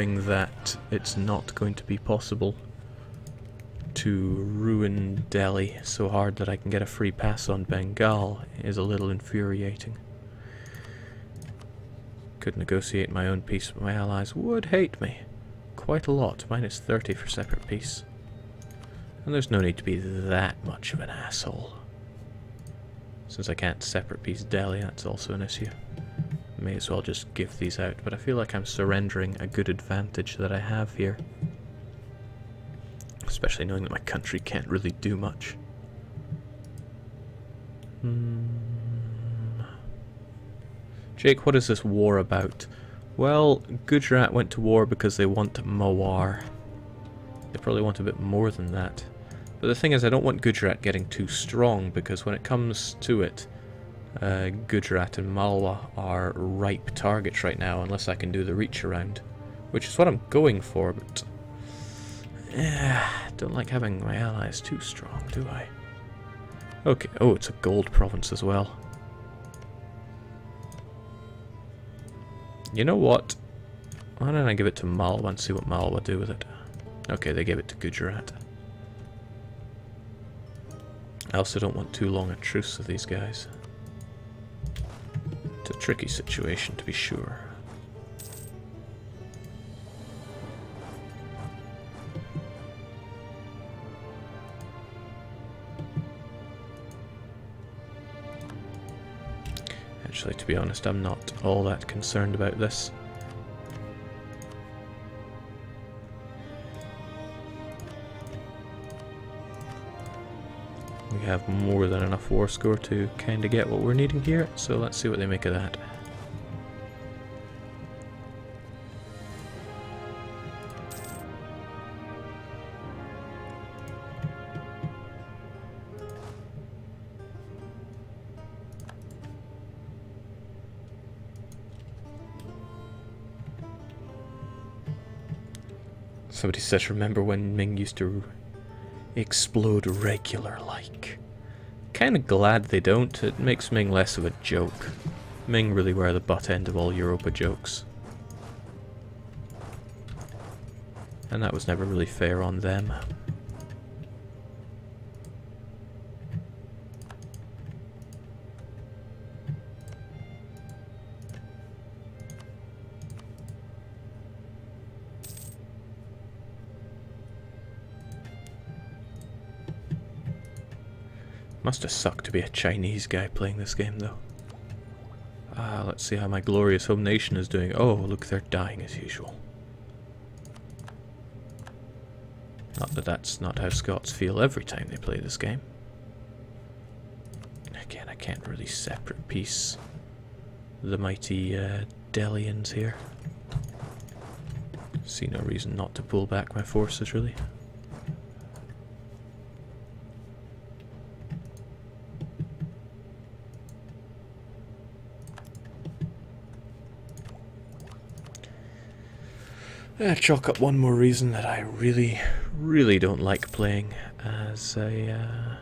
knowing that it's not going to be possible to ruin Delhi so hard that I can get a free pass on Bengal is a little infuriating. Could negotiate my own peace, but my allies would hate me. Quite a lot, minus 30 for separate peace. And there's no need to be that much of an asshole. Since I can't separate peace Delhi, that's also an issue. May as well just give these out, but I feel like I'm surrendering a good advantage that I have here. Especially knowing that my country can't really do much. Jake, what is this war about? Well, Gujarat went to war because they want Mawar. They probably want a bit more than that. But the thing is, I don't want Gujarat getting too strong, because when it comes to it, Gujarat and Malwa are ripe targets right now, unless I can do the reach around. Which is what I'm going for, but... don't like having my allies too strong, do I? Okay, oh, it's a gold province as well. You know what? Why don't I give it to Malwa and see what Malwa do with it? Okay, they gave it to Gujarat. I also don't want too long a truce with these guys. It's a tricky situation, to be sure. Actually, to be honest, I'm not all that concerned about this. We have more than enough war score to kind of get what we're needing here, so let's see what they make of that. Somebody says, remember when Ming used to explode regular-like? Kinda glad they don't. It makes Ming less of a joke. Ming really were the butt end of all Europa jokes. And that was never really fair on them. Must have sucked to be a Chinese guy playing this game, though. Let's see how my glorious home nation is doing. Oh, look, they're dying as usual. Not that that's not how Scots feel every time they play this game. Again, I can't really separate piece the mighty Delians here. See no reason not to pull back my forces, really. Chalk up one more reason that I really don't like playing as a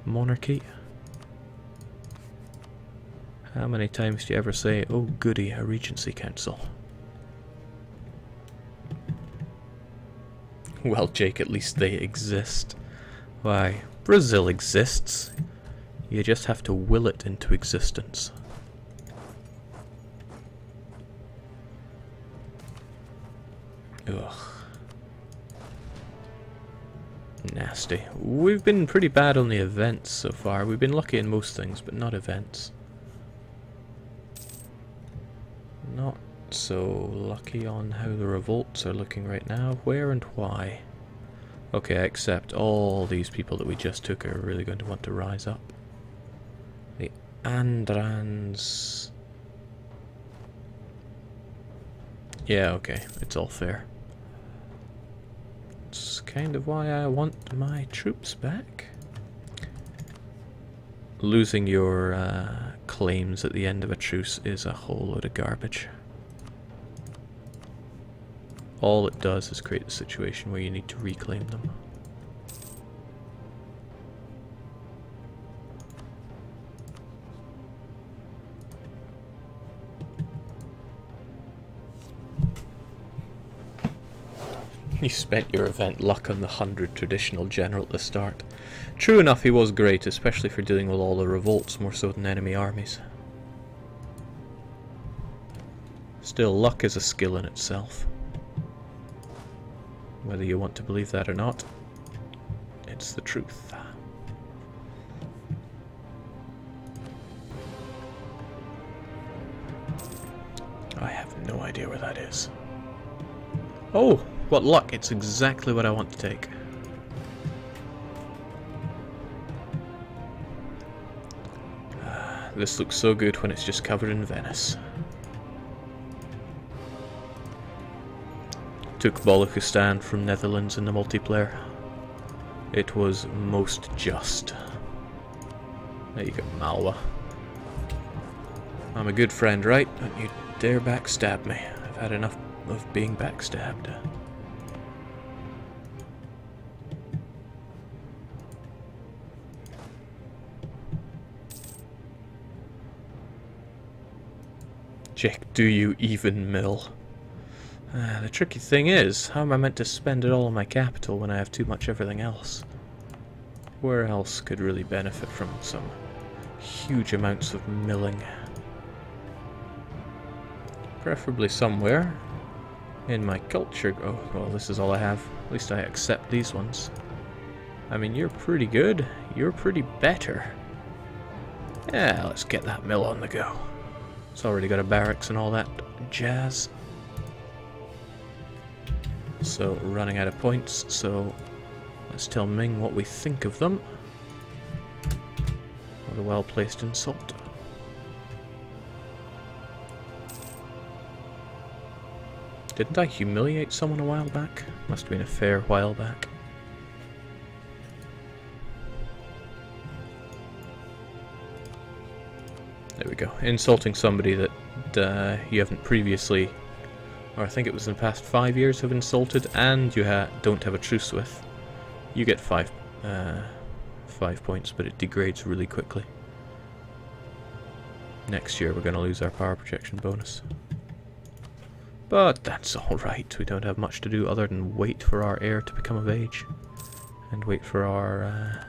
monarchy. How many times do you ever say, oh goody, a regency council? Well, Jake, at least they exist. Why, Brazil exists. You just have to will it into existence. Ugh. Nasty. We've been pretty bad on the events so far. We've been lucky in most things, but not events. Not so lucky on how the revolts are looking right now. Where and why? Okay, I accept all these people that we just took are really going to want to rise up. The Andhrans... Yeah, okay, it's all fair. It's kind of why I want my troops back. Losing your claims at the end of a truce is a whole load of garbage. All it does is create a situation where you need to reclaim them. You spent your event luck on the 100 traditional general at the start. True enough, he was great, especially for dealing with all the revolts more so than enemy armies. Still, luck is a skill in itself. Whether you want to believe that or not, it's the truth. I have no idea where that is. Oh, what luck! It's exactly what I want to take. This looks so good when it's just covered in Venice. Took Baluchistan from Netherlands in the multiplayer. It was most just. There you go, Malwa. I'm a good friend, right? Don't you dare backstab me. I've had enough of being backstabbed. Jake, do you even mill? The tricky thing is, how am I meant to spend it all on my capital when I have too much everything else? Where else could really benefit from some huge amounts of milling? Preferably somewhere in my culture. Oh, well, this is all I have. At least I accept these ones. I mean, you're pretty good. You're pretty better. Yeah, let's get that mill on the go. It's already got a barracks and all that jazz. So, running out of points, so let's tell Ming what we think of them. What a well-placed insult. Didn't I humiliate someone a while back? Must have been a fair while back. There we go. Insulting somebody that you haven't previously, or I think it was in the past 5 years, have insulted, and you don't have a truce with. You get 5 points, but it degrades really quickly. Next year we're going to lose our power projection bonus. But that's alright, we don't have much to do other than wait for our heir to become of age. And wait for our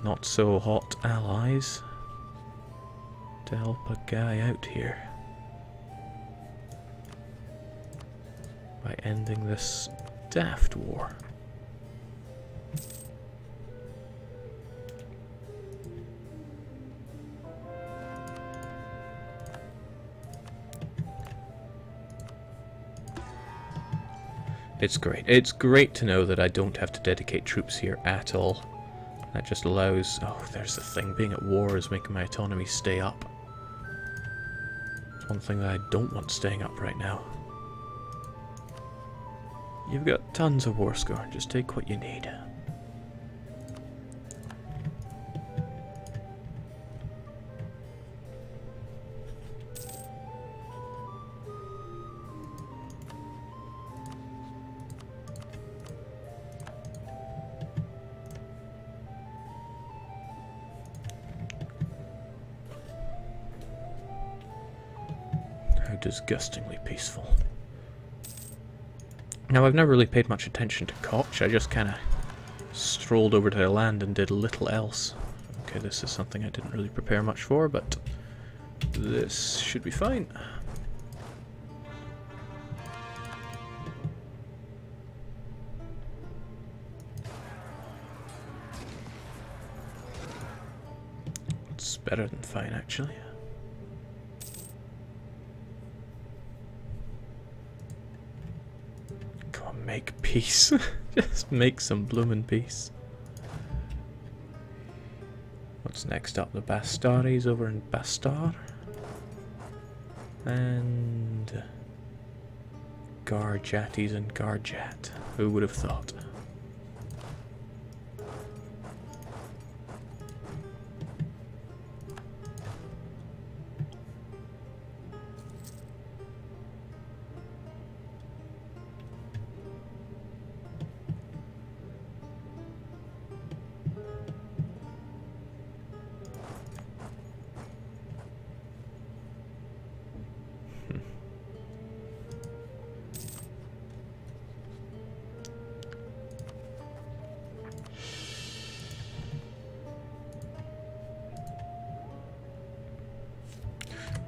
not so hot allies to help a guy out here. By ending this daft war. It's great. It's great to know that I don't have to dedicate troops here at all. That just allows... Oh, there's the thing. Being at war is making my autonomy stay up. It's one thing that I don't want staying up right now. You've got tons of war score. Just take what you need. How disgustingly peaceful. Now, I've never really paid much attention to Koch. I just kind of strolled over to their land and did little else. Okay, this is something I didn't really prepare much for, but this should be fine. It's better than fine, actually. Make peace. Just make some bloomin' peace. What's next up? The Bastaris over in Bastar. And Garjatis and Garjat. Who would have thought?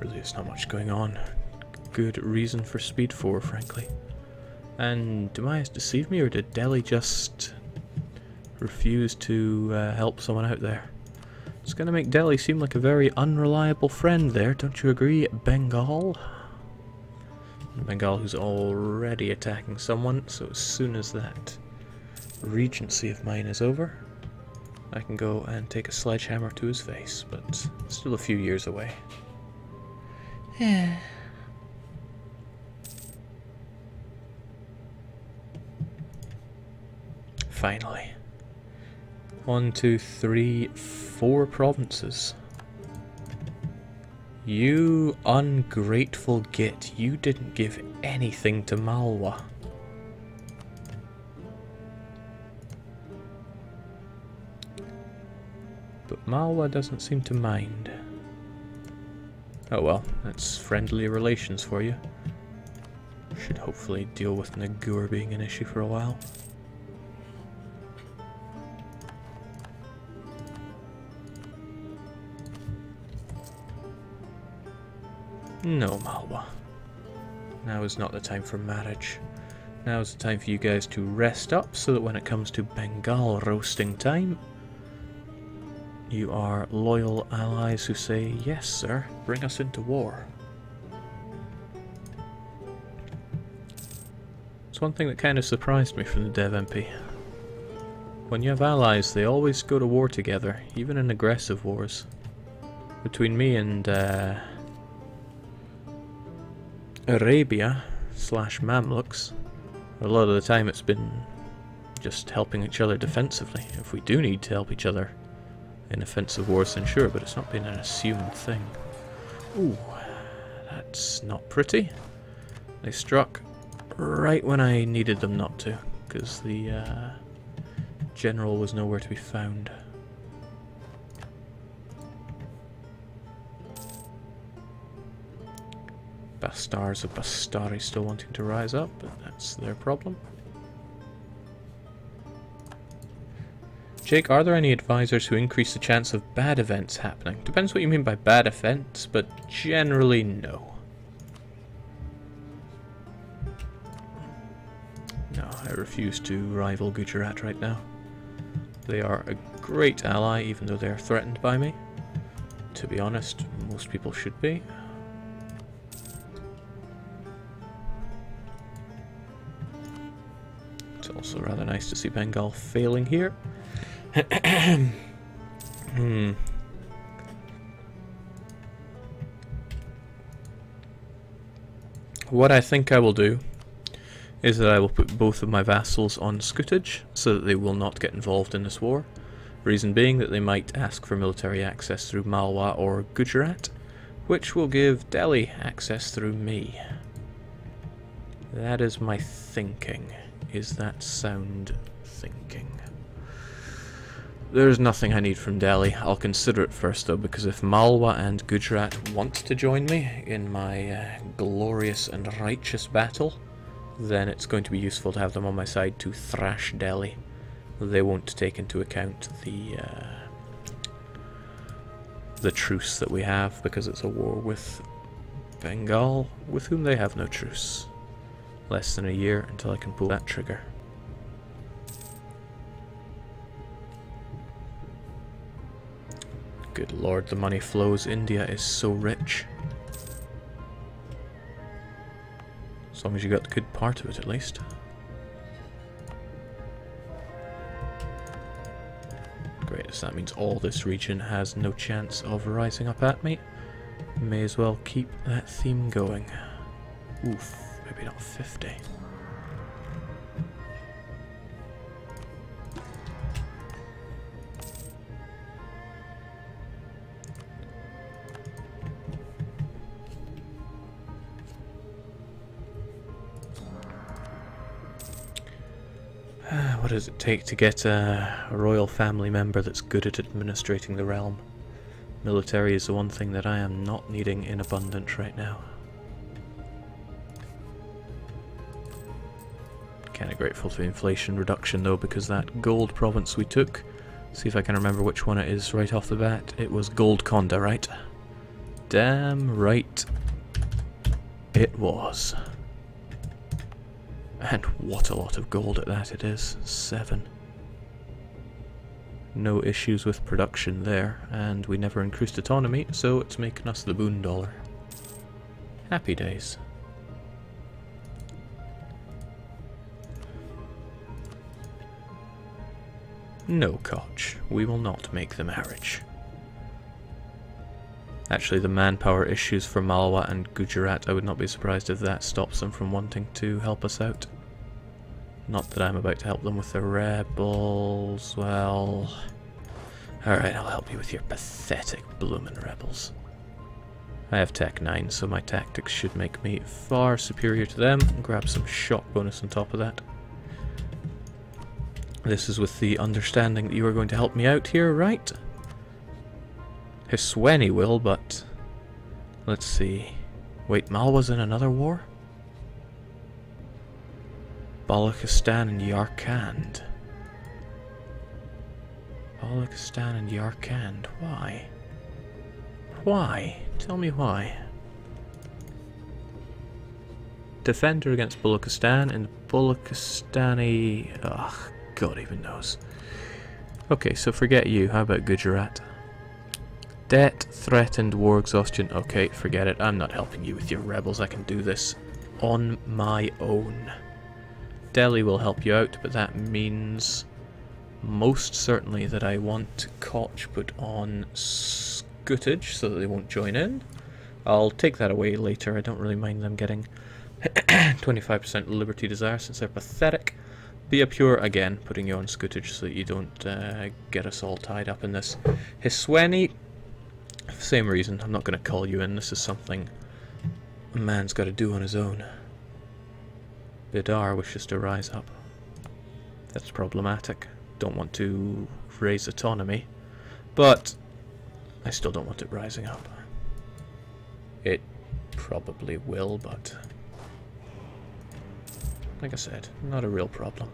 Really, there's not much going on. Good reason for speed 4, frankly. And do my eyes deceive me, or did Delhi just refuse to help someone out there? It's going to make Delhi seem like a very unreliable friend there, don't you agree, Bengal? Bengal, who's already attacking someone, so as soon as that regency of mine is over, I can go and take a sledgehammer to his face, but still a few years away. Yeah. Finally. 1, 2, 3, 4 provinces. You ungrateful git, you didn't give anything to Malwa. But Malwa doesn't seem to mind. Oh well, that's friendly relations for you. Should hopefully deal with Nagur being an issue for a while. No, Malwa. Now is not the time for marriage. Now is the time for you guys to rest up so that when it comes to Bengal roasting time, you are loyal allies who say, yes sir, bring us into war. It's one thing that kind of surprised me from the Dev MP. When you have allies, they always go to war together, even in aggressive wars. Between me and Arabia / Mamluks, a lot of the time it's been just helping each other defensively. If we do need to help each other in offensive wars, then sure, but it's not been an assumed thing. Ooh, that's not pretty. They struck right when I needed them not to, because the general was nowhere to be found. Bastars of Bastari still wanting to rise up, but that's their problem. Jake, are there any advisors who increase the chance of bad events happening? Depends what you mean by bad events, but generally no. No, I refuse to rival Gujarat right now. They are a great ally, even though they're threatened by me. To be honest, most people should be. It's also rather nice to see Bengal failing here. What I think I will do is that I will put both of my vassals on scutage so that they will not get involved in this war. Reason being that they might ask for military access through Malwa or Gujarat, which will give Delhi access through me. That is my thinking. Is that sound thinking? There's nothing I need from Delhi. I'll consider it first though, because if Malwa and Gujarat want to join me in my glorious and righteous battle, then it's going to be useful to have them on my side to thrash Delhi. They won't take into account the truce that we have, because it's a war with Bengal, with whom they have no truce. Less than a year until I can pull that trigger. Good lord, the money flows. India is so rich. As long as you got the good part of it, at least. Great, so that means all this region has no chance of rising up at me. May as well keep that theme going. Oof, maybe not 50. What does it take to get a royal family member that's good at administrating the realm? Military is the one thing that I am not needing in abundance right now. Kinda grateful for the inflation reduction though, because that gold province we took, see if I can remember which one it is right off the bat, it was Golconda, right? damn right it was. And what a lot of gold at that it is. 7. No issues with production there, and we never increased autonomy, so it's making us the boon dollar. Happy days. No, Koch, we will not make the marriage. Actually, the manpower issues for Malwa and Gujarat, I would not be surprised if that stops them from wanting to help us out. Not that I'm about to help them with the rebels, well... Alright, I'll help you with your pathetic bloomin' rebels. I have Tech 9, so my tactics should make me far superior to them. Grab some shock bonus on top of that. This is with the understanding that you are going to help me out here, right? Hisweni will, but... Let's see... Wait, Malwa's in another war? Balochistan and Yarkand. Balochistan and Yarkand. Why? Why? Tell me why. Defender against Balochistan and Balochistani... Ugh, God even knows. Okay, so forget you. How about Gujarat? Debt, threatened, war exhaustion. Okay, forget it. I'm not helping you with your rebels. I can do this on my own. Delhi will help you out, but that means most certainly that I want Koch put on Scootage so that they won't join in. I'll take that away later. I don't really mind them getting 25% liberty desire since they're pathetic. Be a pure, again, putting you on Scootage so that you don't get us all tied up in this. Hisweni, same reason. I'm not going to call you in. This is something a man's got to do on his own. Bidar wishes to rise up. That's problematic. Don't want to raise autonomy, but I still don't want it rising up. It probably will, but like I said, not a real problem.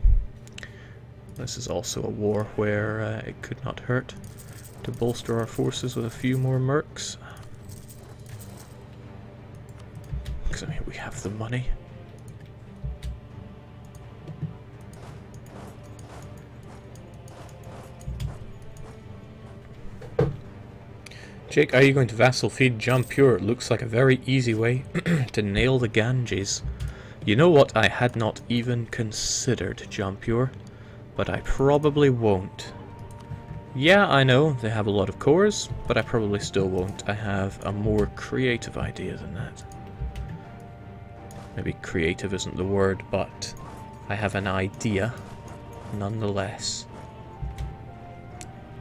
This is also a war where it could not hurt to bolster our forces with a few more mercs. Because, I mean, we have the money. Jake, are you going to vassal feed Jampur? It looks like a very easy way to nail the Ganges. You know what? I had not even considered Jampur, but I probably won't. Yeah, I know they have a lot of cores, but I probably still won't. I have a more creative idea than that. Maybe creative isn't the word, but I have an idea nonetheless.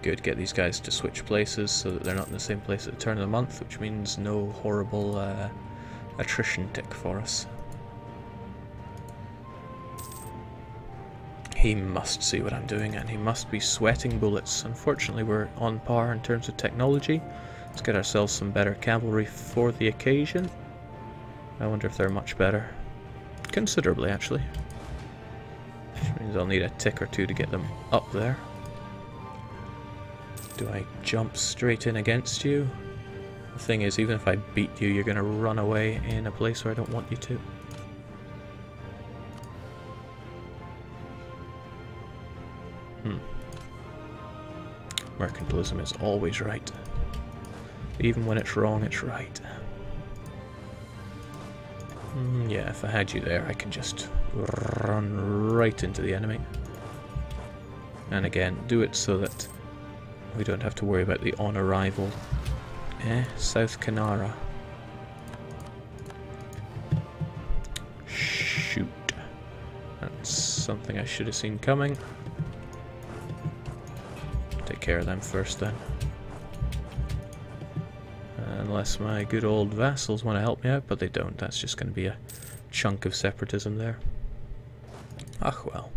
Good, get these guys to switch places so that they're not in the same place at the turn of the month, which means no horrible attrition tick for us. He must see what I'm doing, and he must be sweating bullets. Unfortunately, we're on par in terms of technology. Let's get ourselves some better cavalry for the occasion. I wonder if they're much better. Considerably, actually. Which means I'll need a tick or two to get them up there. Do I jump straight in against you? The thing is, even if I beat you, you're going to run away in a place where I don't want you to. Mercantilism is always right. Even when it's wrong, it's right. Yeah, if I had you there, I can just run right into the enemy. And again, do it so that we don't have to worry about the on-arrival. South Kanara. Shoot. That's something I should have seen coming. Take care of them first then. Unless my good old vassals want to help me out, but they don't. That's just going to be a chunk of separatism there. Ah, well.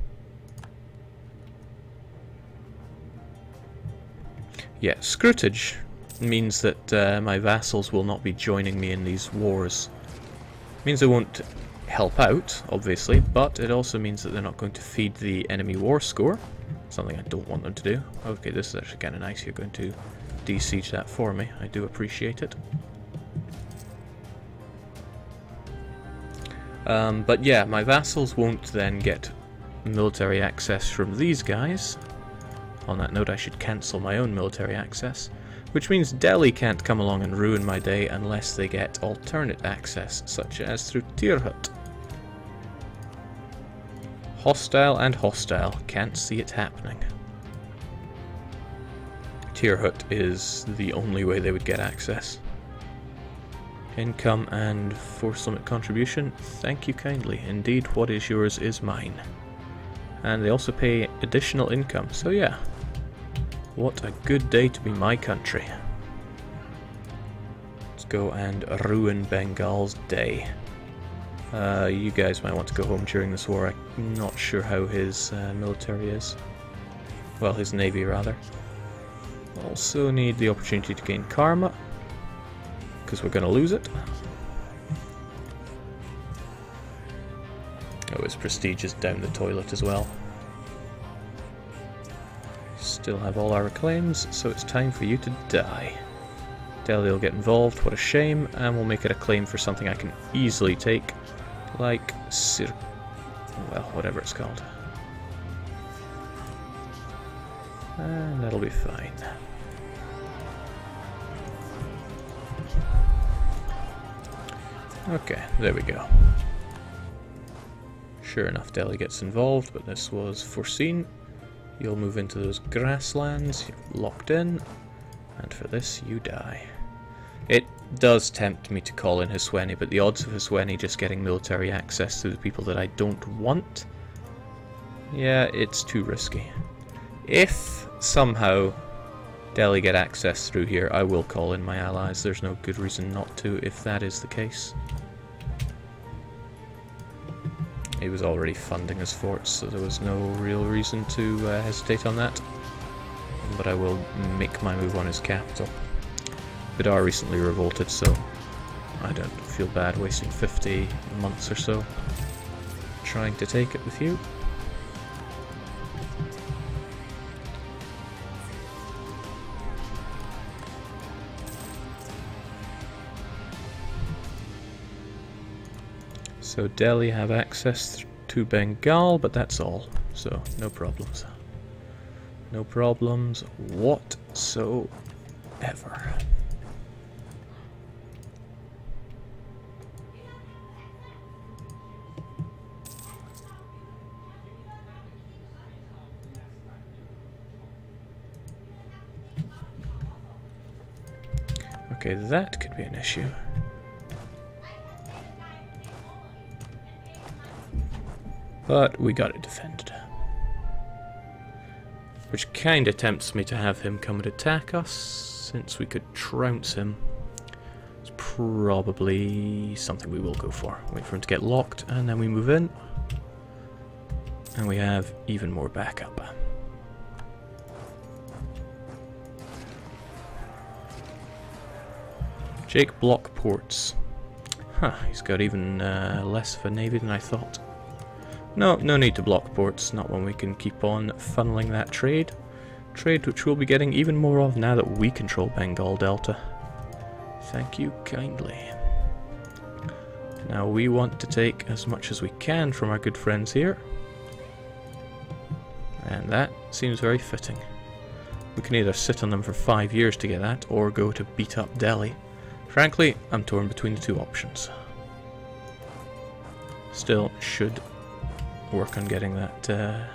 Yeah, scrutage means that my vassals will not be joining me in these wars. It means they won't help out, obviously, but it also means that they're not going to feed the enemy war score. Something I don't want them to do. Okay, this is actually kind of nice. You're going to de-siege that for me. I do appreciate it. But yeah, my vassals won't then get military access from these guys. On that note, I should cancel my own military access, which means Delhi can't come along and ruin my day unless they get alternate access, such as through Tirhut. Hostile and hostile, can't see it happening. Tirhut is the only way they would get access. Income and force limit contribution, thank you kindly. Indeed, what is yours is mine. And they also pay additional income, so yeah. What a good day to be my country. Let's go and ruin Bengal's day. You guys might want to go home during this war. I'm not sure how his military is. Well, his navy rather. Also need the opportunity to gain karma, because we're going to lose it. Oh, his prestige is down the toilet as well. Still have all our claims, so it's time for you to die. Delhi will get involved, what a shame, and we'll make it a claim for something I can easily take, like well, whatever it's called. And that'll be fine. Okay, there we go. Sure enough, Delhi gets involved, but this was foreseen. You'll move into those grasslands, you're locked in, and for this you die. It does tempt me to call in Hisweni, but the odds of Hisweni just getting military access to the people that I don't want, yeah, it's too risky. If somehow Delhi get access through here, I will call in my allies. There's no good reason not to if that is the case. He was already funding his forts, so there was no real reason to hesitate on that. But I will make my move on his capital. Bidar recently revolted, so I don't feel bad wasting 50 months or so trying to take it with you. So Delhi have access to Bengal, but that's all. So no problems. No problems whatsoever. Okay, that could be an issue. But we got it defended. Which kinda tempts me to have him come and attack us, since we could trounce him. It's probably something we will go for. Wait for him to get locked, and then we move in. And we have even more backup. Jake block ports. Huh, he's got even less of a navy than I thought. No need to block ports, not when we can keep on funneling that trade. Trade which we'll be getting even more of now that we control Bengal Delta. Thank you kindly. Now we want to take as much as we can from our good friends here. And that seems very fitting. We can either sit on them for 5 years to get that, or go to beat up Delhi. Frankly, I'm torn between the two options. Still, should work on getting that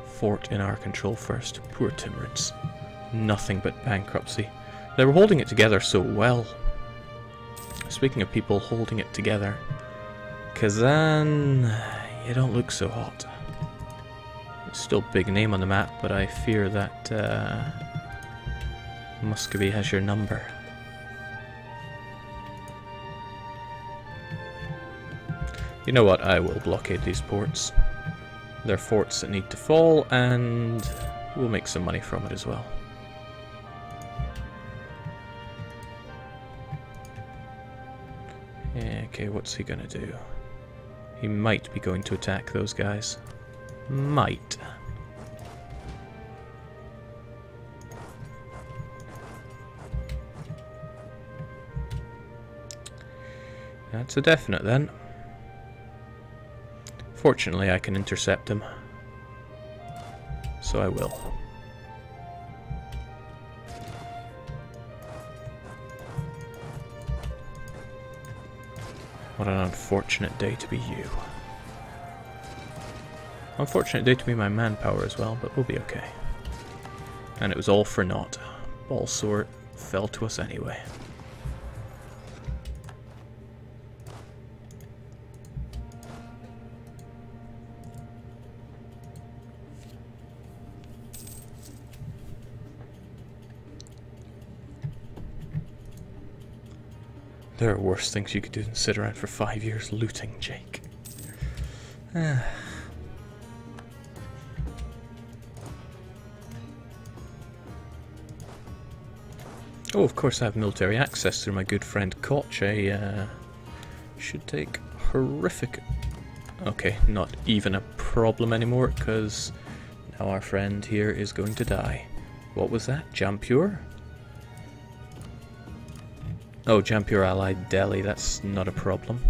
fort in our control first. Poor Timurids. Nothing but bankruptcy. They were holding it together so well. Speaking of people holding it together, Kazan, you don't look so hot. It's still a big name on the map, but I fear that Muscovy has your number. You know what, I will blockade these ports. They're forts that need to fall, and we'll make some money from it as well. Yeah, okay, what's he gonna do? He might be going to attack those guys. Might. That's a definite then. Fortunately, I can intercept him. So I will. What an unfortunate day to be you. Unfortunate day to be my manpower as well, but we'll be okay. And it was all for naught. Ballsword fell to us anyway. There are worse things you could do than sit around for 5 years looting, Jake. Oh, of course I have military access through my good friend Koch. Should take horrific... Okay, not even a problem anymore, because now our friend here is going to die. What was that? Jampur? Oh, Jampur allied Delhi, that's not a problem.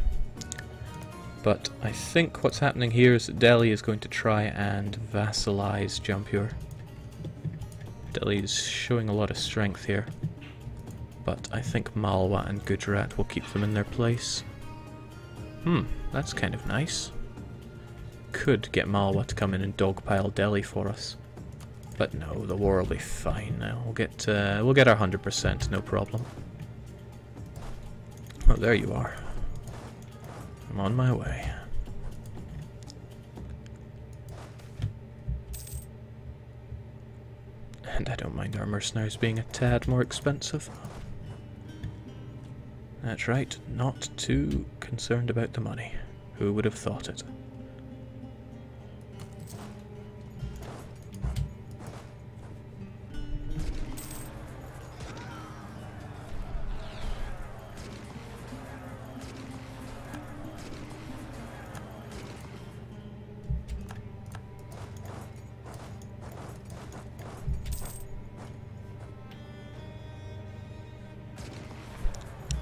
But I think what's happening here is that Delhi is going to try and vassalize Jampur. Delhi is showing a lot of strength here. But I think Malwa and Gujarat will keep them in their place. That's kind of nice. Could get Malwa to come in and dogpile Delhi for us. But no, the war will be fine now. We'll get our 100%, no problem. Oh, there you are. I'm on my way. And I don't mind our mercenaries being a tad more expensive. That's right, not too concerned about the money. Who would have thought it?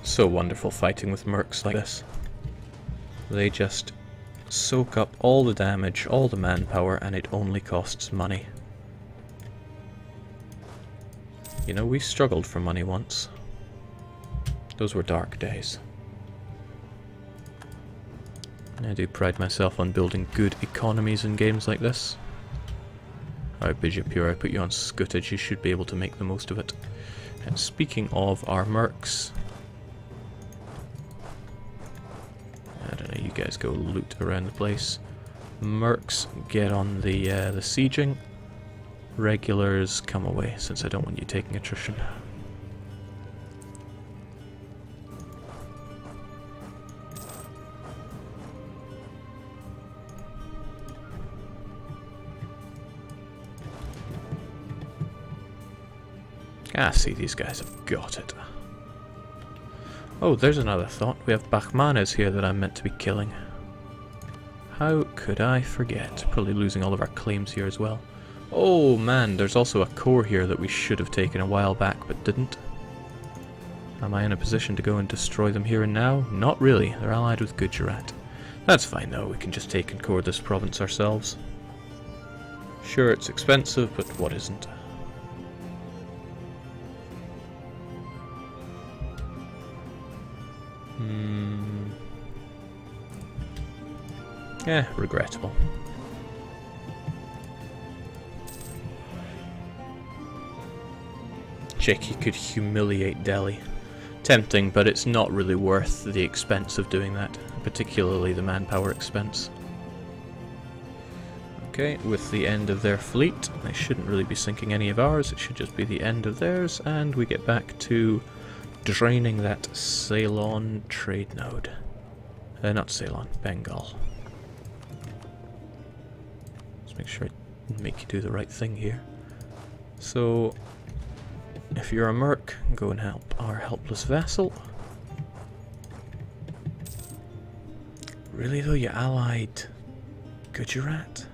So wonderful fighting with mercs like this. They just soak up all the damage, all the manpower, and it only costs money. You know, we struggled for money once. Those were dark days. I do pride myself on building good economies in games like this. Alright, Bijapur, I put you on Scootage, you should be able to make the most of it. And speaking of our mercs... I don't know, you guys go loot around the place. Mercs, get on the sieging. Regulars, come away, since I don't want you taking attrition. Ah, see, these guys have got it. Oh, there's another thought. We have Bahmanas here that I'm meant to be killing. How could I forget? Probably losing all of our claims here as well. Oh man, there's also a core here that we should have taken a while back but didn't. Am I in a position to go and destroy them here and now? Not really. They're allied with Gujarat. That's fine though, we can just take and core this province ourselves. Sure, it's expensive, but what isn't? Yeah, regrettable. Jake could humiliate Delhi. Tempting, but it's not really worth the expense of doing that, particularly the manpower expense. Okay, with the end of their fleet, they shouldn't really be sinking any of ours, it should just be the end of theirs, and we get back to draining that Ceylon trade node. Not Ceylon, Bengal. Let's make sure I make you do the right thing here. So, if you're a merc, go and help our helpless vassal. Really though, you allied Gujarat?